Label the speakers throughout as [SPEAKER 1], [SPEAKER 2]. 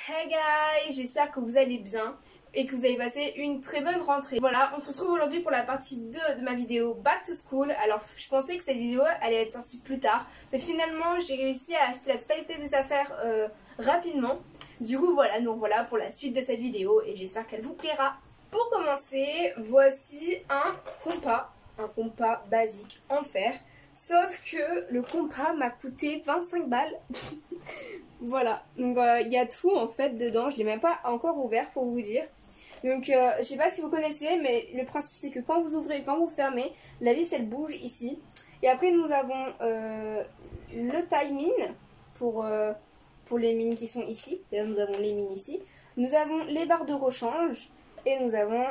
[SPEAKER 1] Hey guys, j'espère que vous allez bien et que vous avez passé une très bonne rentrée. Voilà, on se retrouve aujourd'hui pour la partie 2 de ma vidéo Back to School. Alors je pensais que cette vidéo allait être sortie plus tard, mais finalement j'ai réussi à acheter la totalité des affaires rapidement. Du coup voilà, donc voilà pour la suite de cette vidéo et j'espère qu'elle vous plaira. Pour commencer, voici un compas basique en fer. Sauf que le compas m'a coûté 25 balles. Voilà, donc il y a tout en fait dedans, je ne l'ai même pas encore ouvert pour vous dire. Donc je sais pas si vous connaissez, mais le principe c'est que quand vous ouvrez et quand vous fermez, la vis elle bouge ici. Et après nous avons le timing pour les mines qui sont ici. D'ailleurs nous avons les mines ici. Nous avons les barres de rechange. Et nous avons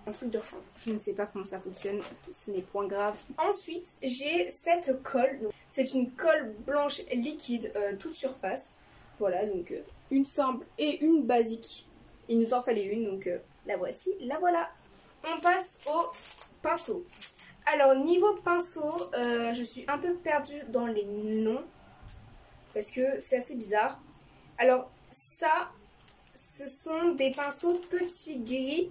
[SPEAKER 1] un truc de rechange. Je ne sais pas comment ça fonctionne, ce n'est point grave. Ensuite, j'ai cette colle. C'est une colle blanche liquide, toute surface. Voilà, donc une simple et une basique. Il nous en fallait une, donc la voici, la voilà. On passe au pinceau. Alors, niveau pinceau, je suis un peu perdue dans les noms. Parce que c'est assez bizarre. Alors, ça... ce sont des pinceaux petits gris.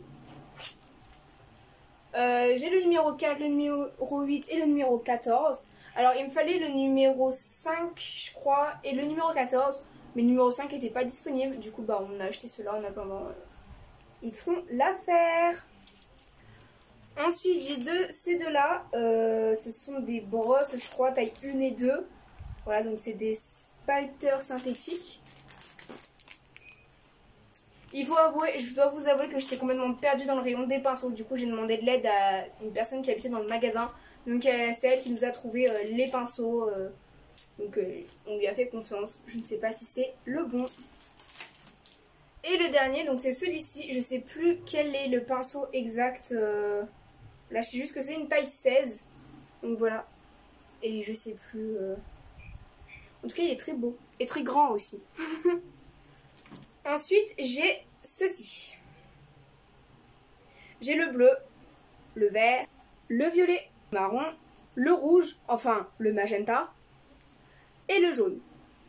[SPEAKER 1] J'ai le numéro 4, le numéro 8 et le numéro 14. Alors il me fallait le numéro 5 je crois et le numéro 14. Mais le numéro 5 n'était pas disponible. Du coup bah on a acheté ceux-là en attendant. Ils feront l'affaire. Ensuite j'ai ces deux-là. Ce sont des brosses je crois taille 1 et 2. Voilà donc c'est des spalters synthétiques. Il faut avouer, je dois vous avouer que j'étais complètement perdue dans le rayon des pinceaux. Du coup, j'ai demandé de l'aide à une personne qui habitait dans le magasin. Donc, c'est elle qui nous a trouvé les pinceaux. Donc, on lui a fait confiance. Je ne sais pas si c'est le bon. Et le dernier, donc c'est celui-ci. Je ne sais plus quel est le pinceau exact. Là, je sais juste que c'est une taille 16. Donc, voilà. Et je sais plus. En tout cas, il est très beau. Et très grand aussi. Ensuite, j'ai ceci. J'ai le bleu, le vert, le violet, le marron, le rouge, enfin le magenta, et le jaune.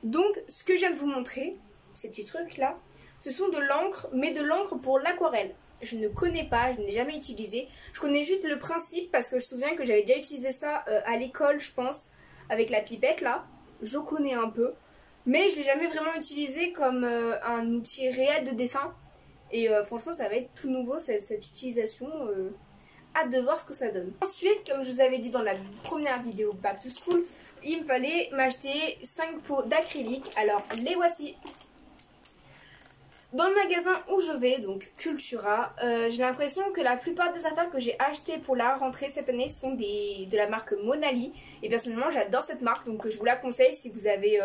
[SPEAKER 1] Donc, ce que je viens de vous montrer, ces petits trucs-là, ce sont de l'encre, mais de l'encre pour l'aquarelle. Je ne connais pas, je n'ai jamais utilisé. Je connais juste le principe parce que je me souviens que j'avais déjà utilisé ça à l'école, je pense, avec la pipette, là. Je connais un peu. Mais je ne l'ai jamais vraiment utilisé comme un outil réel de dessin. Et franchement, ça va être tout nouveau cette utilisation. Hâte de voir ce que ça donne. Ensuite, comme je vous avais dit dans la première vidéo Back to School, il me fallait m'acheter 5 pots d'acrylique. Alors, les voici. Dans le magasin où je vais, donc Cultura, j'ai l'impression que la plupart des affaires que j'ai achetées pour la rentrée cette année sont de la marque Monali. Et personnellement, j'adore cette marque, donc je vous la conseille si vous avez...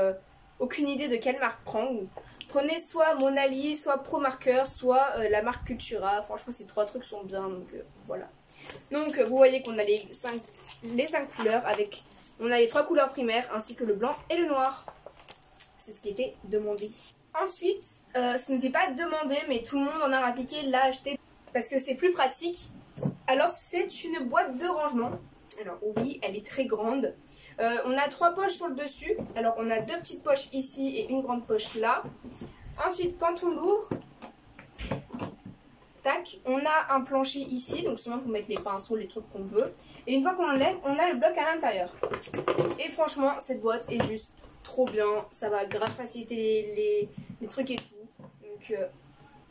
[SPEAKER 1] aucune idée de quelle marque prendre. Prenez soit Monali, soit Pro Marker, soit la marque Cultura. Franchement, ces trois trucs sont bien. Donc voilà. Donc vous voyez qu'on a les 5 couleurs avec. On a les 3 couleurs primaires ainsi que le blanc et le noir. C'est ce qui était demandé. Ensuite, ce n'était pas demandé, mais tout le monde en a appliqué, l'a acheté parce que c'est plus pratique. Alors c'est une boîte de rangement. Alors oui, elle est très grande. On a 3 poches sur le dessus. Alors on a 2 petites poches ici et une grande poche là. Ensuite quand on l'ouvre, tac, on a un plancher ici. Donc souvent pour mettre les pinceaux, les trucs qu'on veut. Et une fois qu'on l'enlève, on a le bloc à l'intérieur. Et franchement cette boîte est juste trop bien. Ça va grave faciliter les trucs et tout. Donc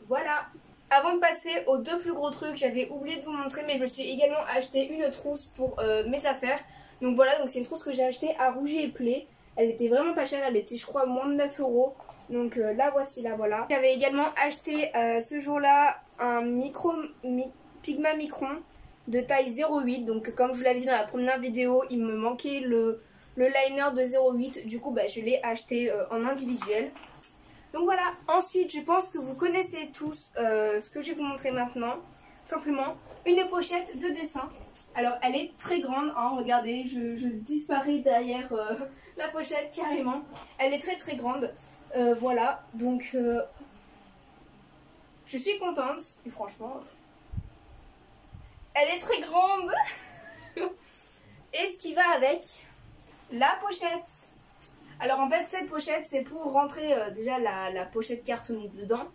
[SPEAKER 1] voilà. Avant de passer aux 2 plus gros trucs, j'avais oublié de vous montrer, mais je me suis également acheté une trousse pour mes affaires. Donc voilà, donc c'est une trousse que j'ai achetée à Rouget et Play. Elle était vraiment pas chère, elle était je crois moins de 9 €. Donc la voici, la voilà. J'avais également acheté ce jour-là un Pigma Micron de taille 0,8. Donc comme je vous l'avais dit dans la première vidéo, il me manquait le liner de 0,8. Du coup bah, je l'ai acheté en individuel. Donc voilà, ensuite je pense que vous connaissez tous ce que je vais vous montrer maintenant. Simplement une pochette de dessin. Alors elle est très grande, hein, regardez, je disparais derrière la pochette carrément. Elle est très très grande. Voilà, donc je suis contente. Et franchement, elle est très grande. Et ce qui va avec la pochette. Alors en fait cette pochette c'est pour rentrer déjà la pochette cartonnée dedans,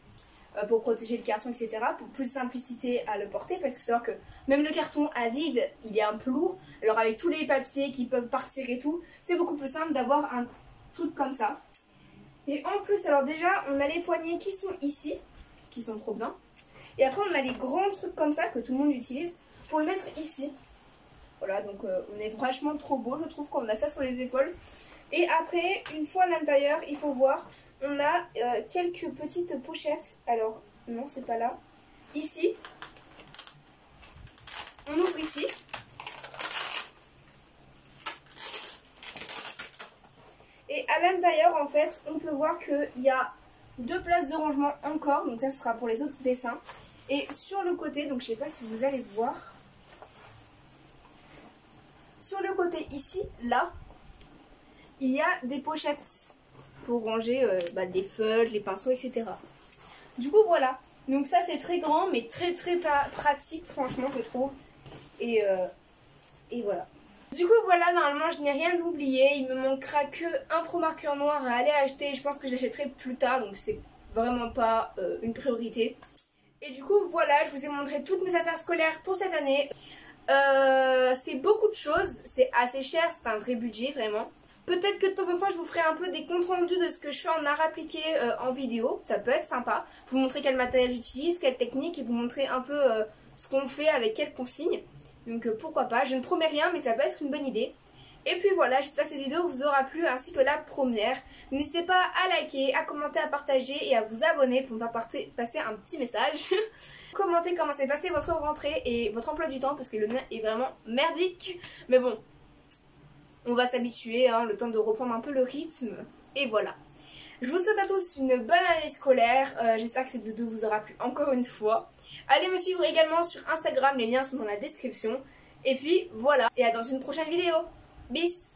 [SPEAKER 1] pour protéger le carton etc, pour plus de simplicité à le porter, parce que c'est vrai que même le carton à vide il est un peu lourd, alors avec tous les papiers qui peuvent partir et tout, c'est beaucoup plus simple d'avoir un truc comme ça. Et en plus alors déjà on a les poignées qui sont ici, qui sont trop bien, et après on a les grands trucs comme ça que tout le monde utilise pour le mettre ici. Voilà, donc on est franchement trop beau, je trouve qu'on a ça sur les épaules. Et après, une fois à l'intérieur, il faut voir, on a quelques petites pochettes. Alors, non, c'est pas là. Ici. On ouvre ici. Et à l'intérieur, en fait, on peut voir qu'il y a 2 places de rangement encore. Donc ça, ce sera pour les autres dessins. Et sur le côté, donc je sais pas si vous allez voir. Sur le côté ici, là, il y a des pochettes pour ranger des feuilles, les pinceaux, etc. Du coup, voilà. Donc ça, c'est très grand, mais très pratique, franchement, je trouve. Et voilà. Du coup, voilà, normalement, je n'ai rien oublié. Il me manquera que un Pro Marqueur noir à aller acheter. Je pense que je l'achèterai plus tard, donc c'est vraiment pas une priorité. Et du coup, voilà, je vous ai montré toutes mes affaires scolaires pour cette année. C'est beaucoup de choses, c'est assez cher, c'est un vrai budget vraiment. Peut-être que de temps en temps je vous ferai un peu des comptes rendus de ce que je fais en art appliqué en vidéo, ça peut être sympa. Vous montrer quel matériel j'utilise, quelle technique, et vous montrer un peu ce qu'on fait avec quelles consignes. Donc pourquoi pas, je ne promets rien mais ça peut être une bonne idée. Et puis voilà, j'espère que cette vidéo vous aura plu ainsi que la première. N'hésitez pas à liker, à commenter, à partager et à vous abonner pour me faire passer un petit message. Commentez comment s'est passé votre rentrée et votre emploi du temps parce que le mien est vraiment merdique. Mais bon, on va s'habituer, hein, le temps de reprendre un peu le rythme. Et voilà. Je vous souhaite à tous une bonne année scolaire. J'espère que cette vidéo vous aura plu encore une fois. Allez me suivre également sur Instagram, les liens sont dans la description. Et puis voilà, et à dans une prochaine vidéo. Bis!